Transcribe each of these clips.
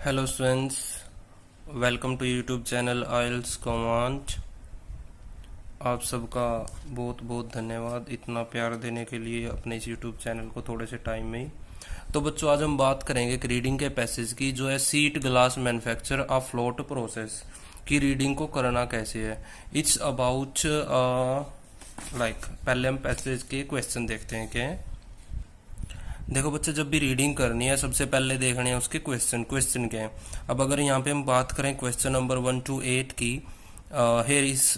Hello students, welcome to YouTube channel IELTS command. आप सबका बहुत बहुत धन्यवाद इतना प्यार देने के लिए अपने इस यूट्यूब चैनल को थोड़े से टाइम में ही। तो बच्चों, आज हम बात करेंगे एक रीडिंग के पैसेज की, जो है seat glass manufacture a float process की रीडिंग को करना कैसे है। इट्स अबाउट पहले हम पैसेज के क्वेश्चन देखते हैं क्या है। देखो बच्चे, जब भी रीडिंग करनी है सबसे पहले देखने हैं उसके क्वेश्चन क्या है। अब अगर यहाँ पे हम बात करें क्वेश्चन नंबर 1 to 8 की, here is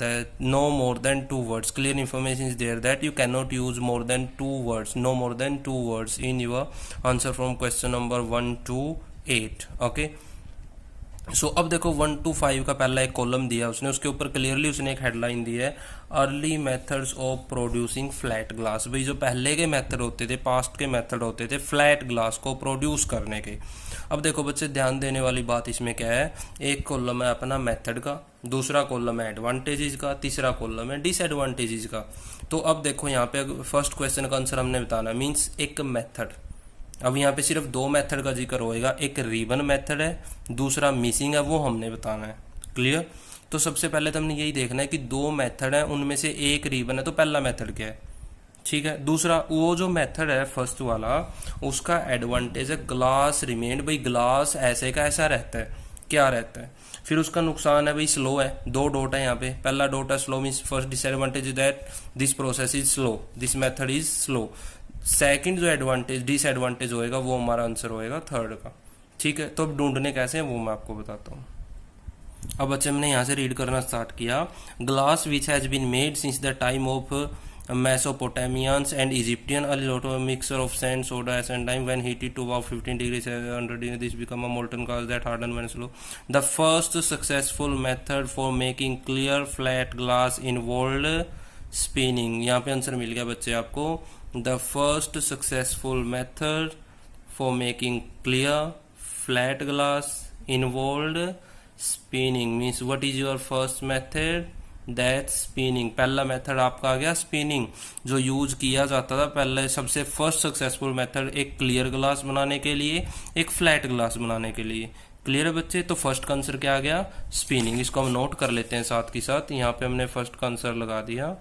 that no more than two words, clear information is there that you cannot use more than two words, no more than two words in your answer from question number 1 to 8. Okay. अब देखो 1 to 5 का पहला एक column दिया उसने, उसके ऊपर clearly उसने एक हेडलाइन दी है, early methods of producing flat glass. भाई जो पहले के मेथड होते थे, पास्ट के मेथड होते थे फ्लैट ग्लास को प्रोड्यूस करने के। अब देखो बच्चे, ध्यान देने वाली बात इसमें क्या है, एक कॉलम है अपना मेथड का, दूसरा कॉलम है एडवांटेजेस का, तीसरा कॉलम है डिसएडवांटेजेस का। तो अब देखो यहाँ पे फर्स्ट क्वेश्चन का आंसर हमने बताना, मीन्स एक मेथड। अब यहाँ पे सिर्फ दो मेथड का जिक्र होएगा, एक रिबन मेथड है, दूसरा मिसिंग है, वो हमने बताना है। क्लियर। तो सबसे पहले तो हमने यही देखना है कि दो मेथड है, उनमें से एक रिबन है, तो पहला मेथड क्या है। ठीक है। दूसरा, वो जो मेथड है फर्स्ट वाला, उसका एडवांटेज है ग्लास रिमेन। भाई ग्लास ऐसे का ऐसा रहता है, क्या रहता है। फिर उसका नुकसान है भाई स्लो है, दो डॉट है यहाँ पे, पहला डॉट है slow, means first disadvantage that this process is slow, this method is slow. Second जो एडवांटेज डिसएडवांटेज होएगा वो हमारा आंसर होएगा थर्ड का। ठीक है। तो अब ढूंढने कैसे हैं वो मैं आपको बताता हूँ। अब बच्चे हमने यहाँ से रीड करना स्टार्ट किया। Glass which has been made since the time of Mesopotamians and Egyptian, a lot of mixture of sand, soda, and lime. When heated to about 15 degrees 100 degrees, this become a molten glass that harden when slow. The first successful method for making clear flat glass involved spinning. यहाँ पे answer मिल गया बच्चे आपको। The first successful method for making clear flat glass involved spinning. Means what is your first method? That spinning. पहला method आपका आ गया spinning, जो use किया जाता था पहले। सबसे फर्स्ट सक्सेसफुल मेथड एक क्लियर ग्लास बनाने के लिए, एक फ्लैट ग्लास बनाने के लिए। क्लियर है बच्चे। तो फर्स्ट का आंसर क्या आ गया, स्पिनिंग। इसको हम नोट कर लेते हैं साथ के साथ। यहाँ पे हमने फर्स्ट का आंसर लगा दिया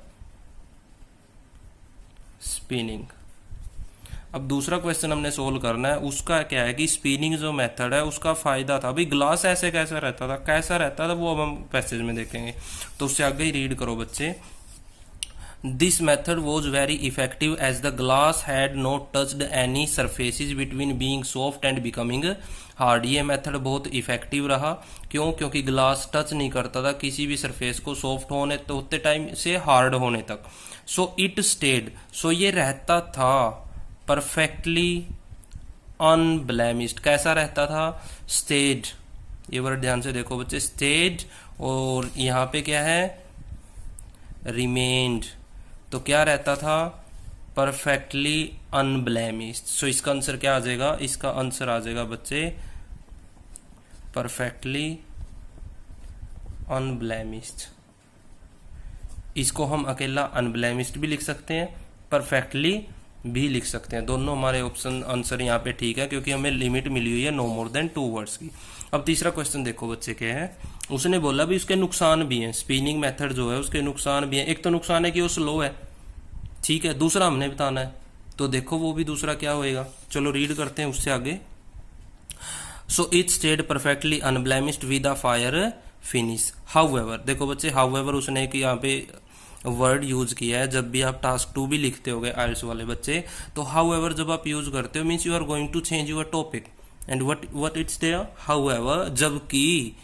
स्पिनिंग। अब दूसरा क्वेश्चन हमने सोल्व करना है, उसका क्या है कि स्पिनिंग जो मेथड है उसका फायदा था। अभी ग्लास ऐसे कैसा रहता था, कैसा रहता था वो अब हम पैसेज में देखेंगे। तो उससे आगे ही रीड करो बच्चे। This method was very effective as the glass had not touched any surfaces between being soft and becoming hard. ये मेथड बहुत इफेक्टिव रहा। क्यों? क्योंकि ग्लास टच नहीं करता था किसी भी सरफेस को, सॉफ्ट होते टाइम से हार्ड होने तक। सो इट स्टेड, सो ये रहता था परफेक्टली अनब्लेमिश्ड। कैसा रहता था, स्टेड। ये वर्ड ध्यान से देखो बच्चे, स्टेड। और यहाँ पे क्या है, रिमेन्ड। तो क्या रहता था, परफेक्टली अनब्लेमिश्ड। सो इसका आंसर क्या आ जाएगा, इसका आंसर आ जाएगा बच्चे परफेक्टली अनब्लेमिश्ड। इसको हम अकेला अनब्लेमिश्ड भी लिख सकते हैं, परफेक्टली भी लिख सकते हैं। दोनों हमारे ऑप्शन आंसर यहाँ पे ठीक है, क्योंकि हमें लिमिट मिली हुई है नो मोर देन 2 वर्ड्स की। अब तीसरा क्वेश्चन देखो बच्चे क्या है। उसने बोला भी उसके नुकसान भी हैं, स्पिनिंग मेथड जो है उसके नुकसान भी हैं। एक तो नुकसान है कि वो स्लो है, ठीक है। दूसरा हमने बताना है, तो देखो वो भी दूसरा क्या होएगा। चलो रीड करते हैं उससे आगे। So it stayed perfectly unblemished with a fire finish. However, देखो बच्चे हाउएवर उसने एक यहाँ पे वर्ड यूज किया है। जब भी आप टास्क 2 भी लिखते होगे आइल्स वाले बच्चे, तो हाउएवर जब आप यूज करते हो means you are going to change your topic and what it's there however. जबकि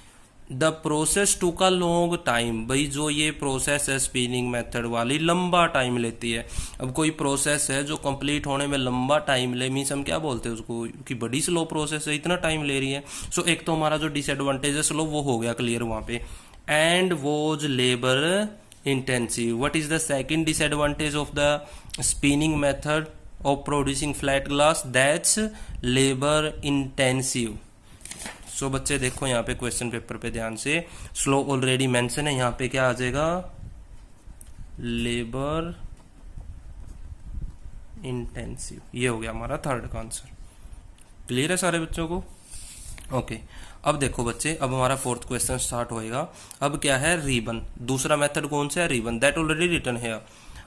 द प्रोसेस टू का लॉन्ग टाइम। भाई जो ये प्रोसेस है स्पिनिंग मेथड वाली लंबा टाइम लेती है। अब कोई प्रोसेस है जो कंप्लीट होने में लंबा टाइम ले, मीन्स हम क्या बोलते हैं उसको कि बड़ी स्लो प्रोसेस है, इतना टाइम ले रही है। सो एक तो हमारा जो डिसएडवांटेज है स्लो, वो हो गया क्लियर वहां पे। And was labour intensive. What is the second disadvantage of the spinning method of producing flat glass? That's labor intensive. So बच्चे देखो यहाँ पे क्वेश्चन पेपर पे ध्यान से, स्लो ऑलरेडी मेंशन है, यहाँ पे क्या आ जाएगा, लेबर इंटेंसिव। ये हो गया हमारा थर्ड का आंसर। क्लियर है सारे बच्चों को। ओके। अब देखो बच्चे, अब हमारा फोर्थ क्वेश्चन स्टार्ट होएगा। अब क्या है, रिबन। दूसरा मेथड कौन सा है, रिबन, दैट ऑलरेडी रिटन है।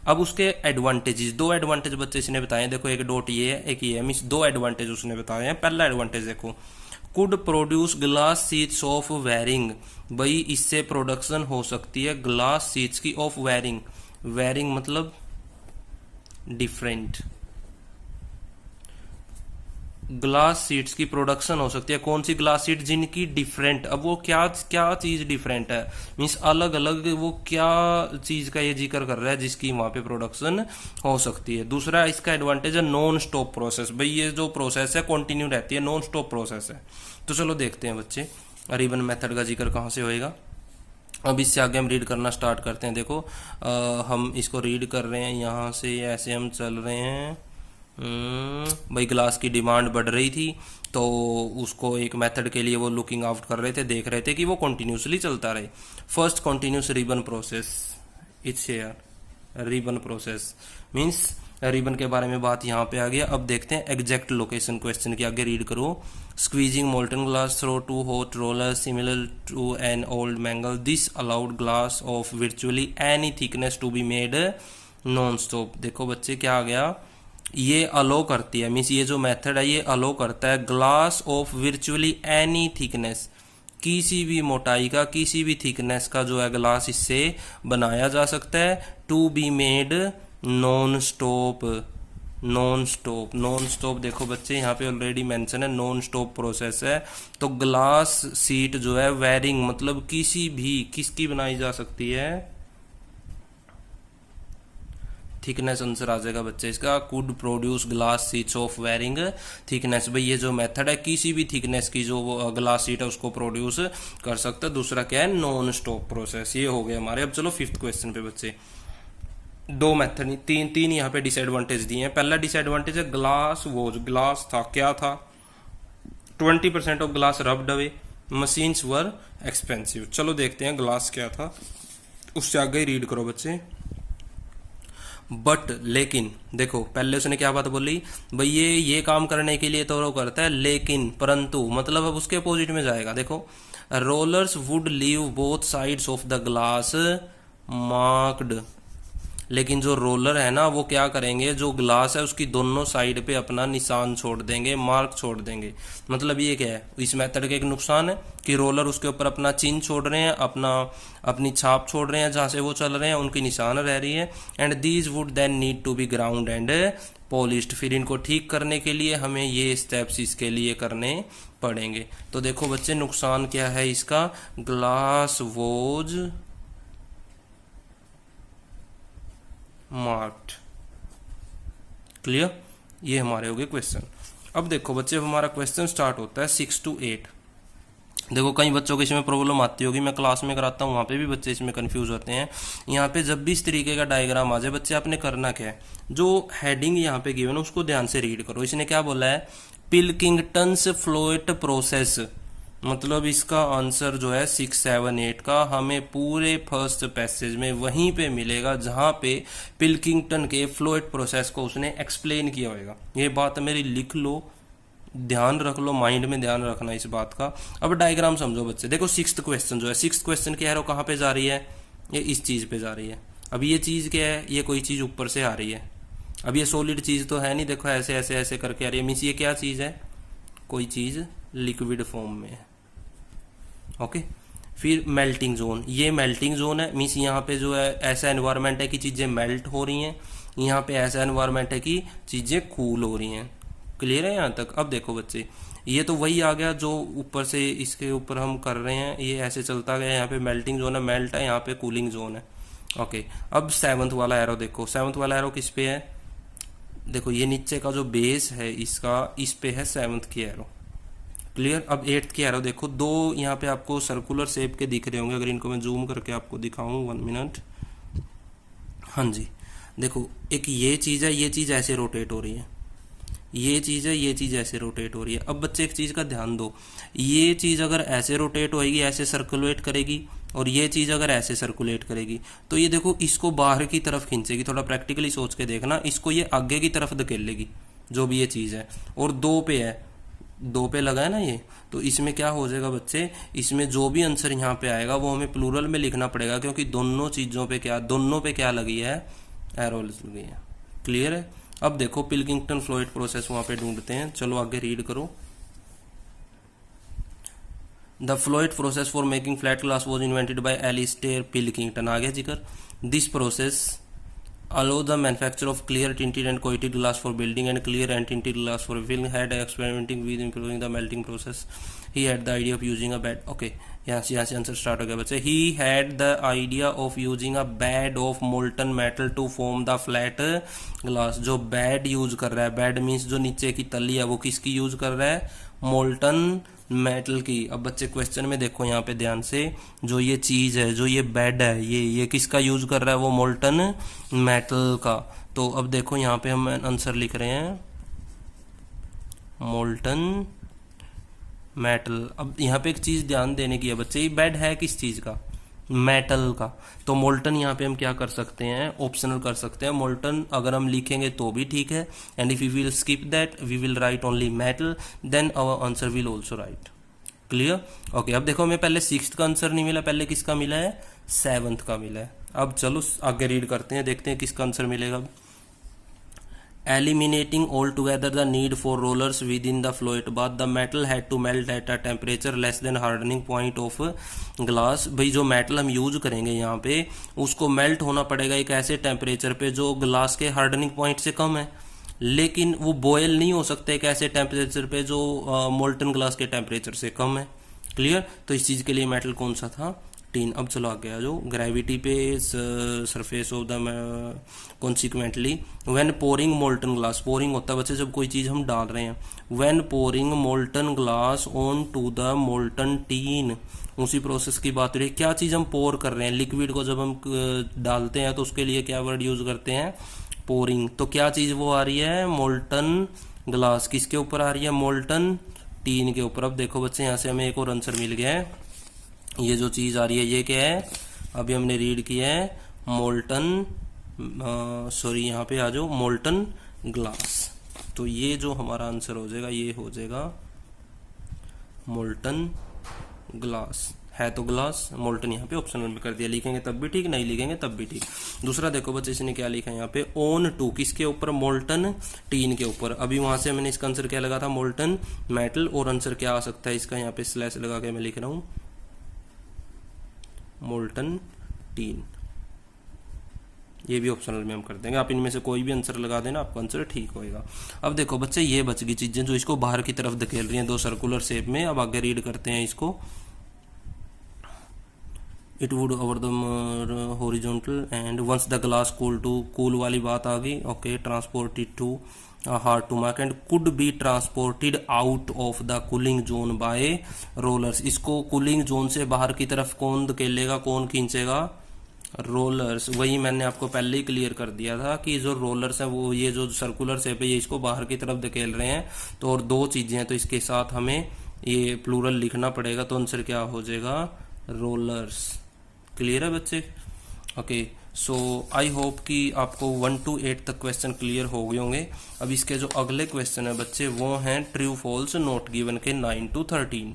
अब उसके एडवांटेजेस, दो एडवांटेज बच्चे इसने बताए। देखो एक डॉट ये है, एक ये है, मीन्स दो एडवांटेज उसने बताए हैं। पहला एडवांटेज देखो, could produce glass sheets of varying. भाई इससे प्रोडक्शन हो सकती है ग्लास शीट्स की ऑफ वेरिंग। वेरिंग मतलब डिफरेंट, ग्लास शीट्स की प्रोडक्शन हो सकती है। कौन सी ग्लास शीट, जिनकी डिफरेंट। अब वो क्या क्या चीज डिफरेंट है, मीन्स अलग अलग, वो क्या चीज का ये जिक्र कर रहा है जिसकी वहां पे प्रोडक्शन हो सकती है। दूसरा इसका एडवांटेज है नॉन स्टॉप प्रोसेस। भाई ये जो प्रोसेस है कंटिन्यू रहती है, नॉन स्टॉप प्रोसेस है। तो चलो देखते हैं बच्चे रिबन मेथड का जिक्र कहाँ से होएगा। अब इससे आगे हम रीड करना स्टार्ट करते हैं। देखो हम इसको रीड कर रहे हैं यहाँ से, ऐसे हम चल रहे हैं। भाई ग्लास की डिमांड बढ़ रही थी, तो उसको एक मेथड के लिए वो लुकिंग आउट कर रहे थे, देख रहे थे कि वो कंटिन्यूसली चलता रहे। First continuous ribbon process it's here. Ribbon process means ribbon के बारे में बात यहाँ पे आ गया। अब देखते हैं एग्जैक्ट लोकेशन। क्वेश्चन के आगे रीड करो। Squeezing molten glass through two hot roller similar to an old mangle, this allowed glass of virtually any thickness to be made non stop. देखो बच्चे क्या आ गया, ये अलो करती है, मीन्स ये जो मेथड है ये अलो करता है glass of virtually any thickness, किसी भी मोटाई का, किसी भी थिकनेस का जो है ग्लास इससे बनाया जा सकता है। To be made non stop. Non stop, non stop देखो बच्चे यहाँ पे ऑलरेडी मेंशन है, नॉन स्टॉप प्रोसेस है। तो ग्लास शीट जो है वेरिंग मतलब किसी भी, किसकी बनाई जा सकती है, थिकनेस आंसर आ जाएगा बच्चे इसका। Could produce glass sheets of varying thickness. भाई ये जो मेथड है किसी भी थिकनेस की जो ग्लास शीट है उसको प्रोड्यूस कर सकता है। दूसरा क्या है, नॉन स्टॉप प्रोसेस। ये हो गया हमारे। अब चलो फिफ्थ क्वेश्चन पे बच्चे। दो मेथड, तीन यहाँ पे डिसएडवांटेज दिए हैं। पहला डिसएडवांटेज है ग्लास वॉज, ग्लास था, क्या था, 20% of glass rubbed away, machines were expensive. चलो देखते हैं ग्लास क्या था, उससे आगे ही रीड करो बच्चे। बट लेकिन देखो पहले उसने क्या बात बोली, भाई ये काम करने के लिए तो वो करता है, लेकिन परंतु मतलब अब उसके अपोजिट में जाएगा। देखो rollers would leave both sides of the glass marked. लेकिन जो रोलर है ना वो क्या करेंगे, जो ग्लास है उसकी दोनों साइड पे अपना निशान छोड़ देंगे, मार्क छोड़ देंगे। मतलब ये क्या है, इस मेथड का एक नुकसान है कि रोलर उसके ऊपर अपना चिन्ह छोड़ रहे हैं, अपनी छाप छोड़ रहे हैं, जहां से वो चल रहे हैं उनकी निशान रह रही है। And these would then need to be ground and polished. फिर इनको ठीक करने के लिए हमें ये स्टेप्स इसके लिए करने पड़ेंगे। तो देखो बच्चे नुकसान क्या है इसका, ग्लास वॉज मार्क्ड। क्लियर, ये हमारे हो गए क्वेश्चन। अब देखो बच्चे, अब हमारा क्वेश्चन स्टार्ट होता है 6 to 8। देखो कई बच्चों को इसमें प्रॉब्लम आती होगी, मैं क्लास में कराता हूँ वहाँ पे भी बच्चे इसमें कंफ्यूज होते हैं। यहाँ पे जब भी इस तरीके का डायग्राम आ जाए बच्चे, आपने करना क्या है, जो हेडिंग यहाँ पे गिवन है उसको ध्यान से रीड करो। इसने क्या बोला है, पिलकिंगटन्स फ्लोएट प्रोसेस। मतलब इसका आंसर जो है 6, 7, 8 का हमें पूरे फर्स्ट पैसेज में वहीं पे मिलेगा जहां पे पिलकिंगटन के फ्लोएट प्रोसेस को उसने एक्सप्लेन किया होगा। ये बात मेरी लिख लो, ध्यान रख लो, माइंड में ध्यान रखना इस बात का। अब डायग्राम समझो बच्चे। देखो सिक्स्थ क्वेश्चन जो है, सिक्स्थ क्वेश्चन की एरो कहाँ पे जा रही है, ये इस चीज पे जा रही है। अब ये चीज क्या है, ये कोई चीज ऊपर से आ रही है। अब ये सॉलिड चीज तो है नहीं, देखो ऐसे ऐसे ऐसे करके आ रही है, मीन्स ये क्या चीज है, कोई चीज लिक्विड फॉर्म में है। ओके, फिर मेल्टिंग जोन, ये मेल्टिंग जोन है, मीन्स यहाँ पे जो है ऐसा एनवायरनमेंट है कि चीजें मेल्ट हो रही हैं, यहाँ पे ऐसा एनवायरनमेंट है कि चीजें कूल हो रही हैं। क्लियर है यहाँ तक। अब देखो बच्चे, ये तो वही आ गया जो ऊपर से इसके ऊपर हम कर रहे हैं, ये ऐसे चलता गया, यहाँ पे मेल्टिंग जोन है, मेल्ट है, यहाँ पे कूलिंग जोन है। ओके, अब सेवंथ वाला एरो देखो, सेवंथ वाला एरो किस पे है, देखो ये नीचे का जो बेस है इसका, इस पे है सेवंथ की एरो। क्लियर। अब एट्थ की एरो देखो, दो यहाँ पे आपको सर्कुलर शेप के दिख रहे होंगे, अगर इनको मैं जूम करके आपको दिखाऊं, 1 मिनट। हाँ जी, देखो एक ये चीज है, ये चीज ऐसे रोटेट हो रही है, ये चीज है, ये चीज ऐसे रोटेट हो रही है। अब बच्चे एक चीज का ध्यान दो, ये चीज अगर ऐसे रोटेट होएगी, ऐसे सर्कुलेट करेगी, और ये चीज अगर ऐसे सर्कुलेट करेगी, तो ये देखो इसको बाहर की तरफ खींचेगी। थोड़ा प्रैक्टिकली सोच के देखना, इसको ये आगे की तरफ धकेलेगी जो भी ये चीज है। और दो पे है, 2 पे लगा है ना ये, तो इसमें क्या हो जाएगा बच्चे, इसमें जो भी आंसर यहाँ पे आएगा वो हमें प्लूरल में लिखना पड़ेगा, क्योंकि दोनों चीज़ों पे क्या, दोनों पे क्या लगी है, एरो लगी है। क्लियर है। अब देखो पिलकिंगटन फ्लोइड प्रोसेस वहाँ पे ढूंढते हैं, चलो आगे रीड करो। The float process for making flat glass was invented by Alastair Pilkington, आ गया जिक्र। This process allow the manufacture of clear tinted and coated glass for building and clear and tinted glass for filling. Had experimenting with improving the melting process, he had the idea of using a bed. Okay, यहाँ से answer start हो गया बच्चे। He had the idea of using a bed of molten metal to form the flat glass। जो bed use कर रहा है, bed means जो नीचे की तली है, वो किसकी यूज कर रहा है, मोल्टन मेटल की। अब बच्चे क्वेश्चन में देखो यहाँ पे ध्यान से, जो ये चीज है, जो ये बेड है, ये किसका यूज कर रहा है, वो मोल्टन मेटल का। तो अब देखो यहाँ पे हम आंसर लिख रहे हैं मोल्टन मेटल। अब यहाँ पे एक चीज ध्यान देने की है बच्चे, ये बेड है किस चीज का, मेटल का। तो मोल्टन यहाँ पे हम क्या कर सकते हैं, ऑप्शनल कर सकते हैं। मोल्टन अगर हम लिखेंगे तो भी ठीक है, and if we will skip that we will write only metal, then our answer will also right. Clear. Okay, अब देखो हमें पहले 6th का आंसर नहीं मिला, पहले किसका मिला है, 7th का मिला है। अब चलो आगे रीड करते हैं, देखते हैं किसका आंसर मिलेगा। Eliminating altogether the need for rollers within the fluid bath, the metal had to melt at a temperature less than hardening point of glass। भाई जो मेटल हम यूज करेंगे यहाँ पे, उसको मेल्ट होना पड़ेगा एक ऐसे टेम्परेचर पे जो ग्लास के हार्डनिंग पॉइंट से कम है, लेकिन वो बॉयल नहीं हो सकते एक ऐसे टेम्परेचर पे जो मोल्टन ग्लास के टेम्परेचर से कम है। क्लियर। तो इस चीज़ के लिए मेटल कौन सा था, टीन। अब चलो आगे आ जाओ। ग्रेविटी पे surface of the consequently when pouring molten glass, pouring होता है बच्चे जब कोई चीज़ हम डाल रहे हैं, when pouring molten glass on to the molten tin, उसी प्रोसेस की बात हो रही है। क्या चीज़ हम पोर कर रहे हैं, लिक्विड को जब हम डालते हैं तो उसके लिए क्या वर्ड यूज करते हैं, पोरिंग। तो क्या चीज़ वो आ रही है, मोल्टन ग्लास किसके ऊपर आ रही है, मोल्टन टीन के ऊपर। अब देखो बच्चे यहाँ से हमें एक और आंसर मिल गया है। ये जो चीज़ आ रही है ये क्या है, अभी हमने रीड किया है मोल्टन, सॉरी यहाँ पे आ जाओ, मोल्टन ग्लास। तो ये जो हमारा आंसर हो जाएगा ये हो जाएगा मोल्टन ग्लास। है तो ग्लास, मोल्टन यहाँ पे ऑप्शनल में कर दिया, लिखेंगे तब भी ठीक, नहीं लिखेंगे तब भी ठीक। दूसरा देखो बच्चे इसने क्या लिखा है यहाँ पे, ऑन टू किसके ऊपर, मोल्टन टीन के ऊपर। अभी वहां से मैंने इसका आंसर क्या लगा था, मोल्टन मेटल, और आंसर क्या आ सकता है इसका, यहाँ पे स्लैश लगा के मैं लिख रहा हूँ मोल्टन टीन। ये भी ऑप्शनल में हम कर देंगे, आप इनमें से कोई भी आंसर लगा देना, आपका आंसर ठीक होएगा। अब देखो बच्चे ये बच गई चीजें जो इसको बाहर की तरफ धकेल रही हैं, 2 सर्कुलर शेप में। अब आगे रीड करते हैं इसको। It would over the horizontal and once the glass cool to, cool वाली बात आ गई। Okay, transported to hard to mark and could be transported out of the cooling zone by rollers. इसको कूलिंग जोन से बाहर की तरफ कौन धकेलेगा, कौन खींचेगा, रोलर्स। वही मैंने आपको पहले ही क्लियर कर दिया था कि जो रोलर्स हैं वो ये जो सर्कुलर शेप है ये इसको बाहर की तरफ धकेल रहे हैं। तो और 2 चीजें हैं तो इसके साथ हमें ये प्लूरल लिखना पड़ेगा, तो आंसर क्या हो जाएगा, रोलर्स। क्लियर है बच्चे। ओके, सो आई होप कि आपको 1 to 8 तक क्वेश्चन क्लियर हो गए होंगे। अब इसके जो अगले क्वेश्चन है बच्चे वो हैं ट्रू फॉल्स नॉट गिवन के 9 to 13।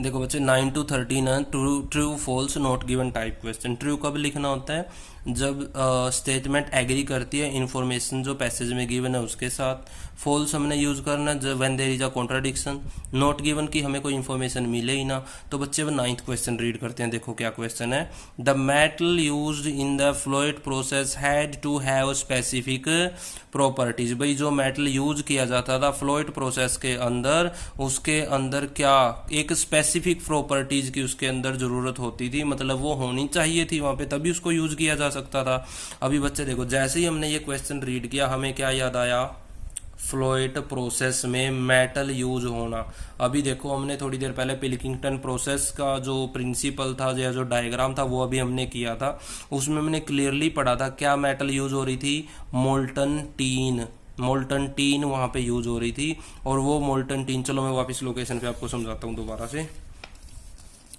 देखो बच्चे 9 to 13 है true false not given type question. True कब लिखना होता है, जब स्टेटमेंट एग्री करती है इंफॉर्मेशन जो पैसेज में गिवन है उसके साथ। फॉल्स हमने यूज करना जब when there is a contradiction. Not given की हमें कोई इंफॉर्मेशन मिले ही ना। तो बच्चे वो 9th क्वेश्चन रीड करते हैं, देखो क्या क्वेश्चन है। The metal used in the fluid process had to have specific properties. भाई जो मेटल यूज किया जाता था फ्लूइड प्रोसेस के अंदर, उसके अंदर क्या एक स्पेसिफिक प्रॉपर्टीज की उसके अंदर जरूरत होती थी, मतलब वो होनी चाहिए थी वहां पे, तभी उसको यूज किया जा सकता था। अभी बच्चे देखो जैसे ही हमने ये क्वेश्चन रीड किया हमें क्या याद आया, फ्लूइड प्रोसेस में मेटल यूज होना। अभी देखो हमने थोड़ी देर पहले पिलकिंगटन प्रोसेस का जो प्रिंसिपल था या जो डायग्राम था वो अभी हमने किया था, उसमें हमने क्लियरली पढ़ा था क्या मेटल यूज हो रही थी, मोल्टन टीन। मोल्टन टीन वहां पे यूज हो रही थी, और वो मोल्टन टीन, चलो मैं वापस लोकेशन पे आपको समझाता हूँ दोबारा से।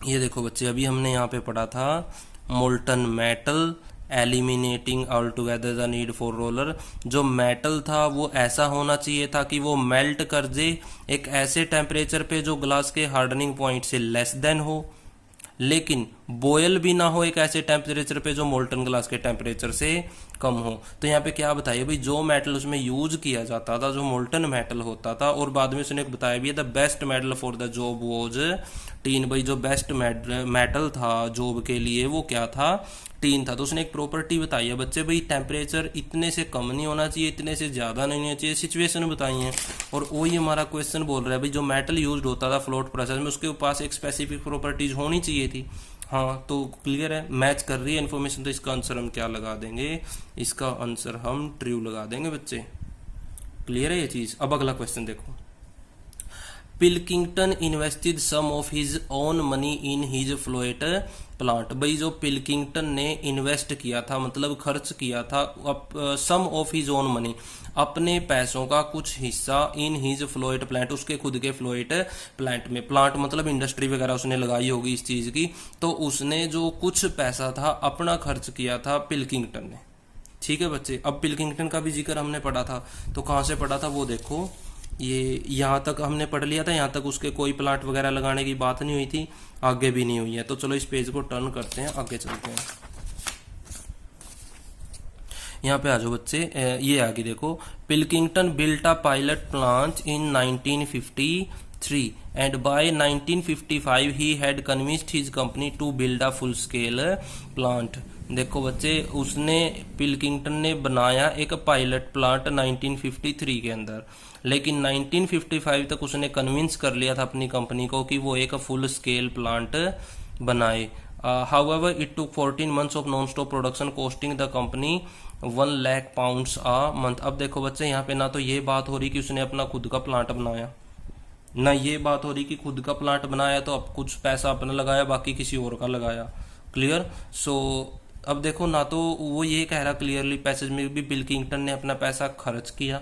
ये देखो बच्चे अभी हमने यहाँ पे पढ़ा था molten metal eliminating all together the need for roller. जो मेटल था वो ऐसा होना चाहिए था कि वो मेल्ट कर दे एक ऐसे टेम्परेचर पे जो ग्लास के हार्डनिंग पॉइंट से लेस देन हो, लेकिन बॉयल भी ना हो एक ऐसे टेम्परेचर पे जो मोल्टन ग्लास के टेम्परेचर से कम हो। तो यहाँ पे क्या बताइए भाई, जो मेटल उसमें यूज किया जाता था जो मोल्टन मेटल होता था, और बाद में उसने बताया भी है the best metal for the job was tin. भाई जो बेस्ट मेटल था जॉब के लिए वो क्या था, टीन था। तो उसने एक प्रॉपर्टी बताई है बच्चे, भाई टेम्परेचर इतने से कम नहीं होना चाहिए, इतने से ज़्यादा नहीं होना चाहिए, सिचुएशन बताई है। और वही हमारा क्वेश्चन बोल रहा है भाई जो मेटल यूज होता था फ्लोट प्रोसेस में उसके पास एक स्पेसिफिक प्रॉपर्टीज होनी चाहिए थी। हाँ तो क्लियर है, मैच कर रही है इन्फॉर्मेशन। तो इसका आंसर हम क्या लगा देंगे, इसका आंसर हम ट्रू लगा देंगे बच्चे। क्लियर है ये चीज। अब अगला क्वेश्चन देखो, Pilkington invested some of his own money in his float plant. भाई जो पिलकिंगटन ने इन्वेस्ट किया था मतलब खर्च किया था सम ऑफ हिज ओन मनी, अपने पैसों का कुछ हिस्सा इन हिज फ्लोएट प्लांट, उसके खुद के फ्लोएट प्लांट में। प्लांट मतलब इंडस्ट्री वगैरह उसने लगाई होगी इस चीज की। तो उसने जो कुछ पैसा था अपना खर्च किया था पिलकिंगटन ने। ठीक है बच्चे। अब पिलकिंगटन का भी जिक्र हमने पढ़ा था, तो कहाँ से पढ़ा था वो देखो, ये यहाँ तक हमने पढ़ लिया था। यहाँ तक उसके कोई प्लांट वगैरह लगाने की बात नहीं हुई थी, आगे भी नहीं हुई है। तो चलो इस पेज को टर्न करते हैं, आगे चलते हैं। यहाँ पे आ जाओ बच्चे, ये आगे देखो, Pilkington built a pilot plant in 1953 and by 1955 he had convinced his company to build a full scale plant. देखो बच्चे, उसने पिलकिंगटन ने बनाया एक पायलट प्लांट 1953 के अंदर, लेकिन 1955 तक उसने कन्विंस कर लिया था अपनी कंपनी को कि वो एक फुल स्केल प्लांट बनाए। However, it took 14 months of non-stop production, costing the company 1 lakh pounds a month। अब देखो बच्चे, यहाँ पे ना तो ये बात हो रही कि उसने अपना खुद का प्लांट बनाया, ना ये बात हो रही कि खुद का प्लांट बनाया तो अब कुछ पैसा अपना लगाया बाकी किसी और का लगाया। क्लियर। सो अब देखो, ना तो वो ये कह रहा क्लियरली पैसेज में भी पिलकिंगटन ने अपना पैसा खर्च किया,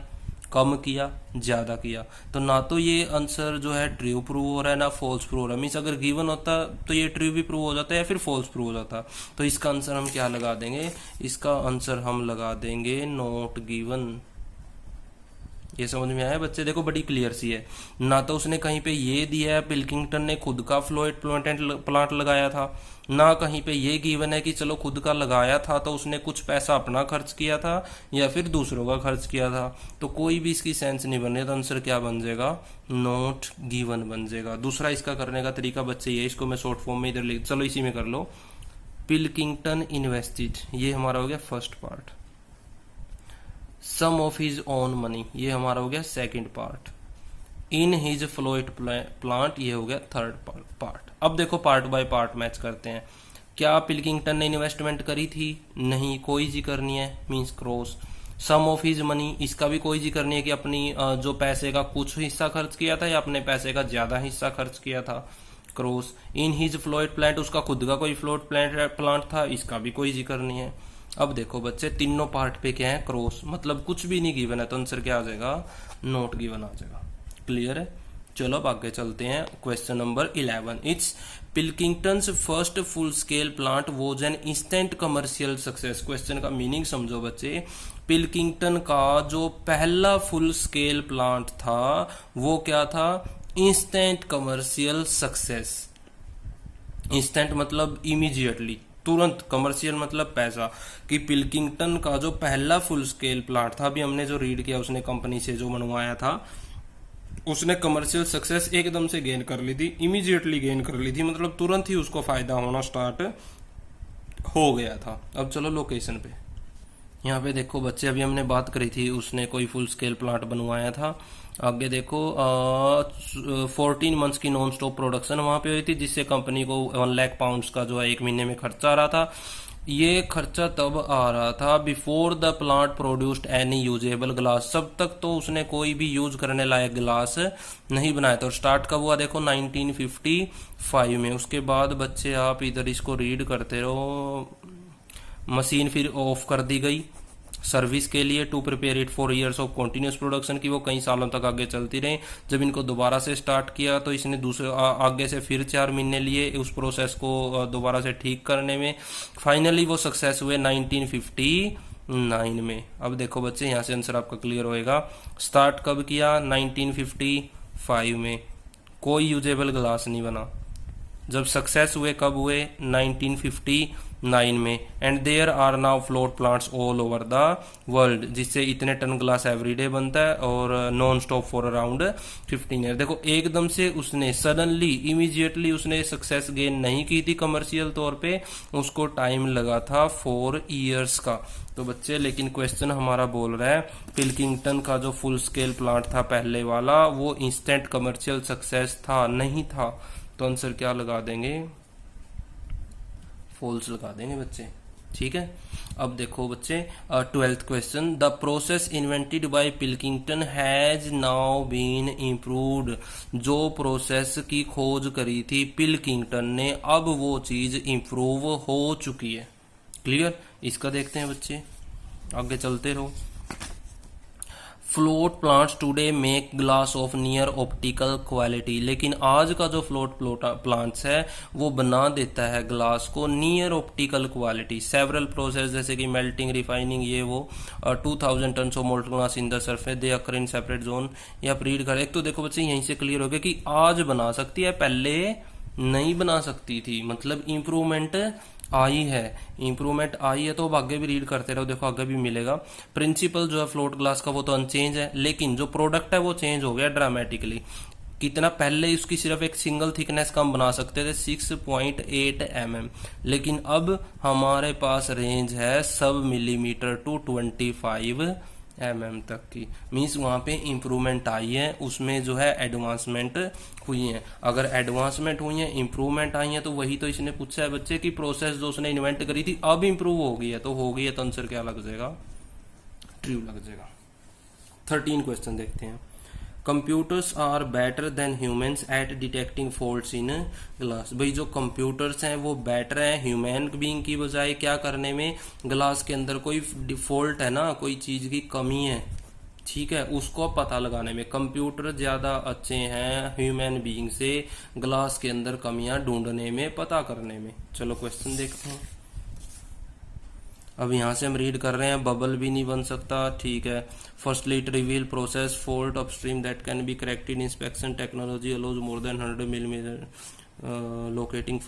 कम किया, ज्यादा किया। तो ना तो ये आंसर जो है ट्रू प्रूव हो रहा है ना फॉल्स प्रूव हो रहा है। मीन्स अगर गिवन होता तो ये ट्रू भी प्रूव हो जाता है या फिर फॉल्स प्रूव हो जाता। तो इसका आंसर हम क्या लगा देंगे, इसका आंसर हम लगा देंगे नॉट गिवन। ये समझ में आया बच्चे। देखो बड़ी क्लियर सी है, ना तो उसने कहीं पे ये दिया है पिलकिंगटन ने खुद का फ्लोएट प्लांट लगाया था, ना कहीं पे ये गिवन है कि चलो खुद का लगाया था तो उसने कुछ पैसा अपना खर्च किया था या फिर दूसरों का खर्च किया था। तो कोई भी इसकी सेंस नहीं बन रही, तो आंसर क्या बन जाएगा, नॉट गिवन बन जाएगा। दूसरा इसका करने का तरीका बच्चे ये, इसको मैं शॉर्ट फॉर्म में इधर लिख, चलो इसी में कर लो। पिलकिंगटन इन्वेस्टेड, ये हमारा हो गया first part. Some of his own money, ये हमारा हो गया second part. In his float plant, ये हो गया थर्ड पार्ट। अब देखो पार्ट बाय पार्ट मैच करते हैं। क्या पिलकिंगटन ने इन्वेस्टमेंट करी थी, नहीं, कोई जिक्र नहीं है, means cross. Some of his money, इसका भी कोई जिक्र नहीं है कि अपनी जो पैसे का कुछ हिस्सा खर्च किया था या अपने पैसे का ज्यादा हिस्सा खर्च किया था, क्रॉस। इन हिज फ्लोएट प्लांट, उसका खुद का कोई फ्लोट प्लांट था, इसका भी कोई जिक्र नहीं है। अब देखो बच्चे, तीनों पार्ट पे क्या है, क्रॉस, मतलब कुछ भी नहीं गिवन है, तो आंसर क्या आ जाएगा, नॉट गिवन आ जाएगा। क्लियर है। चलो अब आगे चलते हैं। Question number 11, it's Pilkington's first full scale plant was an instant commercial success. Question का मीनिंग समझो बच्चे। पिलकिंगटन का जो पहला फुल स्केल प्लांट था वो क्या था, इंस्टेंट कमर्शियल सक्सेस। इंस्टेंट मतलब इमीडिएटली, तुरंत, कमर्शियल मतलब पैसा। कि पिलकिंगटन का जो पहला फुल स्केल प्लांट था, अभी हमने जो रीड किया उसने कंपनी से जो बनवाया था, उसने कमर्शियल सक्सेस एकदम से गेन कर ली थी, इमीडिएटली गेन कर ली थी, मतलब तुरंत ही उसको फायदा होना स्टार्ट हो गया था। अब चलो लोकेशन पे। यहाँ पे देखो बच्चे, अभी हमने बात करी थी उसने कोई फुल स्केल प्लांट बनवाया था। आगे देखो 14 मंथ्स की नॉन स्टॉप प्रोडक्शन वहां पे हुई थी, जिससे कंपनी को 1 लाख पाउंड्स का जो है एक महीने में खर्चा आ रहा था। ये खर्चा तब आ रहा था before the plant produced any usable glass, जब तक तो उसने कोई भी यूज करने लायक ग्लास नहीं बनाया था। और स्टार्ट कब हुआ देखो 1955 में। उसके बाद बच्चे आप इधर इसको रीड करते रहो। मशीन फिर ऑफ कर दी गई, सर्विस के लिए, to prepare it for years of continuous production की वो कई सालों तक आगे चलती रही। जब इनको दोबारा से स्टार्ट किया तो इसने दूसरे आगे से फिर 4 महीने लिए उस प्रोसेस को दोबारा से ठीक करने में। फाइनली वो सक्सेस हुए 1959 में। अब देखो बच्चे यहाँ से आंसर आपका क्लियर होएगा। स्टार्ट कब किया? 1955 में। कोई यूजेबल ग्लास नहीं बना। जब सक्सेस हुए कब हुए? 1959 में। And there are now float plants all over the world, जिससे इतने टन ग्लास एवरीडे बनता है और non stop for around 15 year. देखो एकदम से उसने सडनली इमीडिएटली उसने सक्सेस गेन नहीं की थी कमर्शियल तौर पे, उसको टाइम लगा था 4 ईयर्स का। तो बच्चे लेकिन क्वेश्चन हमारा बोल रहा है पिलकिंगटन का जो फुल स्केल प्लांट था पहले वाला वो इंस्टेंट कमर्शियल सक्सेस था, नहीं था। तो आंसर क्या लगा देंगे? फॉल्स लगा देंगे बच्चे, ठीक है। अब देखो बच्चे 12th question, the process invented by Pilkington has now been improved. जो प्रोसेस की खोज करी थी पिलकिंगटन ने, अब वो चीज इम्प्रूव हो चुकी है। क्लियर? इसका देखते हैं बच्चे, आगे चलते रहो। Float plants today make glass of near optical quality. लेकिन आज का जो फ्लोट प्लांट्स है वो बना देता है ग्लास को near optical quality. Several process जैसे कि मेल्टिंग, रिफाइनिंग, ये वो 2000 tonne of molten glass in the surface they occur in separate zone. या आप रीड करें। एक तो देखो बच्चे यहीं से क्लियर हो गया कि आज बना सकती है, पहले नहीं बना सकती थी। मतलब इम्प्रूवमेंट आई है, इंप्रूवमेंट आई है। तो अब आगे भी रीड करते रहो, देखो आगे भी मिलेगा। प्रिंसिपल जो है फ्लोट ग्लास का वो तो अनचेंज है, लेकिन जो प्रोडक्ट है वो चेंज हो गया ड्रामेटिकली। कितना? पहले उसकी सिर्फ एक सिंगल थिकनेस का हम बना सकते थे 6.8 mm, लेकिन अब हमारे पास रेंज है सब मिलीमीटर टू 25 mm तक की। मीन्स वहां पे इंप्रूवमेंट आई है, उसमें जो है एडवांसमेंट हुई है। अगर एडवांसमेंट हुई है, इंप्रूवमेंट आई है, तो वही तो इसने पूछा है बच्चे की प्रोसेस जो उसने इन्वेंट करी थी अब इंप्रूव हो गई है, तो हो गई है। तो आंसर क्या लग जाएगा? ट्रू लग जाएगा। 13 क्वेश्चन देखते हैं। Computers are better than humans at detecting faults in glass. भाई जो कंप्यूटर्स हैं वो बेटर हैं ह्यूमन बीइंग की बजाय क्या करने में? ग्लास के अंदर कोई डिफॉल्ट है ना, कोई चीज की कमी है, ठीक है, उसको पता लगाने में कंप्यूटर ज्यादा अच्छे हैं ह्यूमन बीइंग से ग्लास के अंदर कमियां ढूंढने में, पता करने में। चलो क्वेश्चन देखते हैं। अब यहाँ से हम रीड कर रहे हैं, बबल भी नहीं बन सकता, ठीक है। Firstly it reveal process fault upstream that can be corrected. Inspection technology allows more than 100 millimetre locating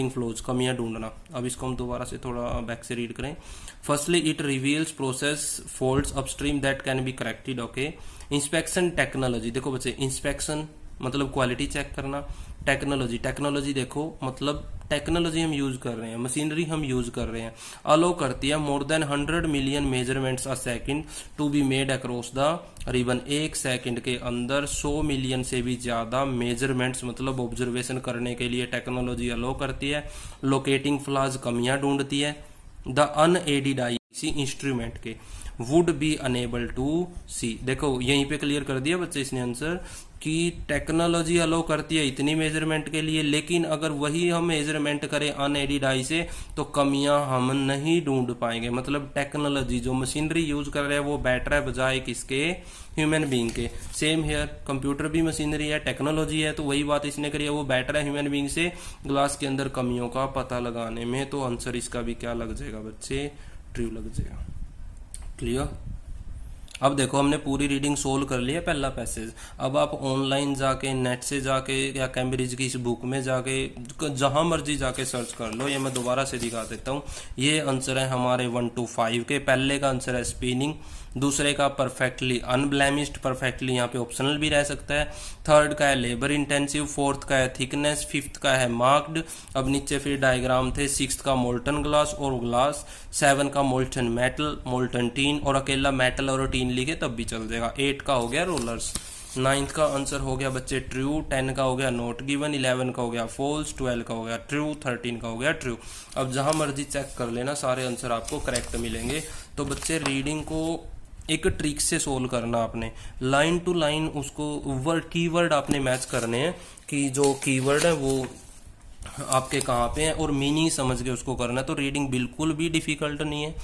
flows, कमियां ढूंढना। अब इसको हम दोबारा से थोड़ा बैक से रीड करें। Firstly it reveals process faults upstream that can be corrected. Okay. Inspection technology, देखो बच्चे इंस्पेक्शन मतलब क्वालिटी चेक करना, टेक्नोलॉजी देखो मतलब टेक्नोलॉजी हम यूज कर रहे हैं, मशीनरी हम यूज कर रहे हैं, अलो करती है more than 100 million measurements a second to be made across the ribbon. एक सेकंड के अंदर 100 मिलियन से भी ज्यादा मेजरमेंट्स मतलब ऑब्जर्वेशन करने के लिए टेक्नोलॉजी अलो करती है। लोकेटिंग फ्लॉज, कमियां ढूंढती है। द अनएडेड आई किसी इंस्ट्रूमेंट के वुड बी अनेबल टू सी। देखो यहीं पे क्लियर कर दिया बच्चे इसने आंसर कि टेक्नोलॉजी अलो करती है इतनी मेजरमेंट के लिए, लेकिन अगर वही हम मेजरमेंट करें अनएडेड आई से तो कमियां हम नहीं ढूंढ पाएंगे। मतलब टेक्नोलॉजी जो मशीनरी यूज कर रहे हैं वो बेटर है बजाय किसके? ह्यूमन बीइंग के। सेम हेयर, कंप्यूटर भी मशीनरी है, टेक्नोलॉजी है, तो वही बात इसने करी है, वो बेटर है ह्यूमन बीइंग से ग्लास के अंदर कमियों का पता लगाने में। तो आंसर इसका भी क्या लग जाएगा बच्चे? ट्रू लग जाएगा। क्लियर? अब देखो हमने पूरी रीडिंग सोल्व कर ली है पहला पैसेज। अब आप ऑनलाइन जाके नेट से जाके या कैम्ब्रिज की इस बुक में जाके जहां मर्जी जाके सर्च कर लो। ये मैं दोबारा से दिखा देता हूँ। ये आंसर है हमारे 1 to 5 के। पहले का आंसर है स्पिनिंग, दूसरे का परफेक्टली अनब्लेमिश्ड, परफेक्टली यहाँ पे ऑप्शनल भी रह सकता है। थर्ड का है लेबर इंटेंसिव, फोर्थ का है थिकनेस, फिफ्थ का है मार्क्ड। अब नीचे फिर डायग्राम थे। सिक्स्थ का मोल्टन ग्लास और ग्लास, 7 का मोल्टन मेटल, मोल्टन टीन, और अकेला मेटल और टीन लिखे तब भी चल जाएगा। 8 का हो गया रोलर्स। 9th का आंसर हो गया बच्चे ट्रू, 10 का हो गया नॉट गिवन, 11 का हो गया फॉल्स, 12 का हो गया ट्रू, 13 का हो गया ट्रू। अब जहां मर्जी चेक कर लेना, सारे आंसर आपको करेक्ट मिलेंगे। तो बच्चे रीडिंग को एक ट्रिक से सोल्व करना आपने, लाइन टू लाइन उसको वर्ड कीवर्ड आपने मैच करने हैं कि जो कीवर्ड है वो आपके कहाँ पे हैं और मीनिंग समझ के उसको करना है। तो रीडिंग बिल्कुल भी डिफिकल्ट नहीं है,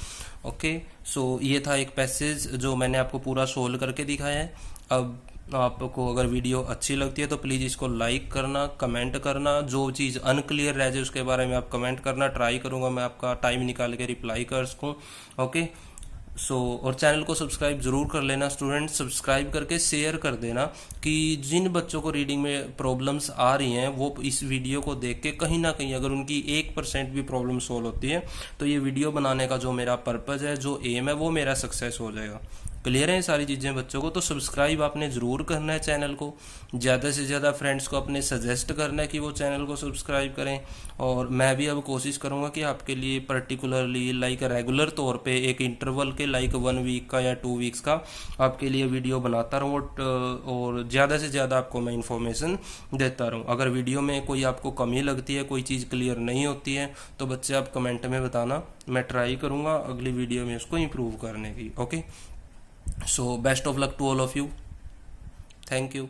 ओके, सो ये था एक पैसेज जो मैंने आपको पूरा सोल्व करके दिखाया है। अब आपको अगर वीडियो अच्छी लगती है तो प्लीज़ इसको लाइक करना, कमेंट करना, जो चीज़ अनक्लियर रह जाए उसके बारे में आप कमेंट करना, ट्राई करूँगा मैं आपका टाइम निकाल के रिप्लाई कर सकूँ। ओके, सो और चैनल को सब्सक्राइब जरूर कर लेना स्टूडेंट्स, सब्सक्राइब करके शेयर कर देना कि जिन बच्चों को रीडिंग में प्रॉब्लम्स आ रही हैं वो इस वीडियो को देख के कहीं ना कहीं अगर उनकी 1% भी प्रॉब्लम सोल्व होती है तो ये वीडियो बनाने का जो मेरा पर्पज़ है, जो एम है, वो मेरा सक्सेस हो जाएगा। क्लियर है ये सारी चीज़ें बच्चों को? तो सब्सक्राइब आपने ज़रूर करना है चैनल को, ज़्यादा से ज़्यादा फ्रेंड्स को अपने सजेस्ट करना है कि वो चैनल को सब्सक्राइब करें। और मैं भी अब कोशिश करूँगा कि आपके लिए पर्टिकुलरली लाइक रेगुलर तौर पे एक इंटरवल के लाइक 1 वीक का या 2 वीक्स का आपके लिए वीडियो बनाता रहूँ और ज़्यादा से ज़्यादा आपको मैं इन्फॉर्मेशन देता रहूँ। अगर वीडियो में कोई आपको कमी लगती है, कोई चीज़ क्लियर नहीं होती है तो बच्चे आप कमेंट में बताना, मैं ट्राई करूँगा अगली वीडियो में उसको इम्प्रूव करने की। Okay, so best of luck to all of you. Thank you.